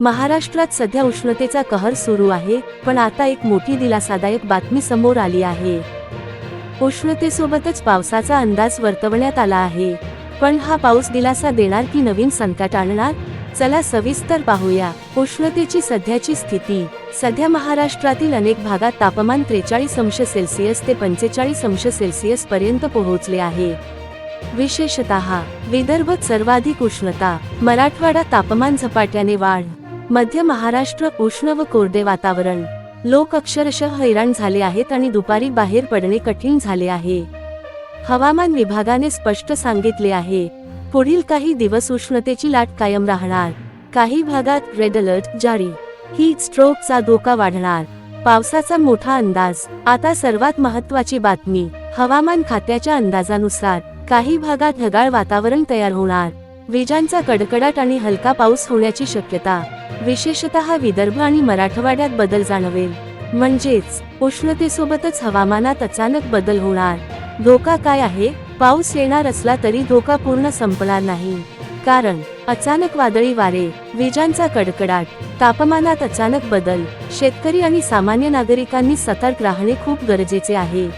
महाराष्ट्रात सध्या उष्णतेचा कहर सुरू आहे, पण आता एक मोठी दिलासादायक बातमी समोर आली आहे। उष्णतेसोबतच पावसाचा अंदाज वर्तवण्यात आला आहे। पण हा पाऊस दिलासा देणार की नवीन संकट आणणार? चला सविस्तर पाहूया। उष्णतेची सध्याची स्थिती। सध्या महाराष्ट्रातील अनेक भागात तापमान 43°C ते 45°C पर्यंत पोहोचले आहे। विशेषतः विदर्भात सर्वाधिक उष्णता, मराठवाडा तापमान झपाट्याने वाढ, मध्य महाराष्ट्र उष्ण व कोरडे वातावरण। लोक अक्षरशः हैराण झाले आहेत आणि दुपारी बाहेर पडणे कठीण झाले आहे। हवामान विभागाने स्पष्ट सांगितले आहे, पुढील काही दिवस उष्णतेची लाट कायम राहणार। काही भागात रेड अलर्ट जारी, हीट स्ट्रोकचा धोका वाढणार। पावसाचा मोठा अंदाज। आता सर्वात महत्त्वाची बातमी, हवामान खात्याच्या अंदाजानुसार काही भागात ढगाळ वातावरण तयार होणार। विजांचा कडकडाट आणि हलका पाऊस होण्याची शक्यता। विशेषतः विदर्भ आणि मराठवाड्यात बदल जाणवेल। म्हणजेच उष्णतेसोबतच हवामानात अचानक बदल होणार। धोका काय आहे? पाऊस येणार असला तरी धोका पूर्ण संपणार नाही। कारण अचानक वादळी वारे, विजांचा कडकडाट, तापमानात अचानक बदल। शेतकरी आणि सामान्य नागरिकांनी सतर्क राहणे खूप गरजेचे आहे।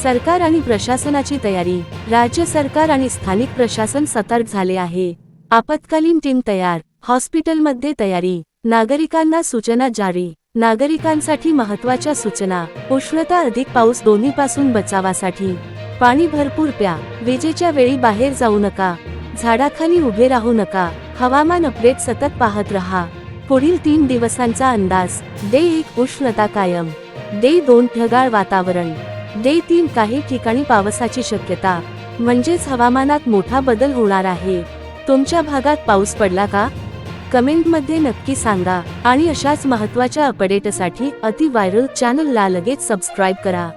सरकार आणि प्रशासनाची तयारी। राज्य सरकार आणि स्थानिक प्रशासन सतर्क झाले आहे। आपत्कालीन टीम तयार, हॉस्पिटलमध्ये तयारी। नागरिकांना सूचना जारी। नागरिकांसाठी महत्त्वाच्या सूचना, उष्णता अधिक पाऊस दोन्हीपासून बचावासाठी पाणी भरपूर प्या। विजेच्या वेळी बाहेर जाऊ नका। झाडाखाली उभे राहू नका। हवामान अपडेट सतत पाहत रहा। पुढील 3 दिवसांचा अंदाज। डे 1 उष्णता कायम, डे 2 ढगाळ वातावरण, डे 3 काही ठिकाणी पावसाची शक्यता। म्हणजेच हवामानात मोठा बदल होणार आहे। तुमच्या भागात पाऊस पडला का? कमेंटमध्ये नक्की सांगा आणि अशाच महत्त्वाच्या अपडेटसाठी अति व्हायरल चॅनलला लगेच सबस्क्राइब करा।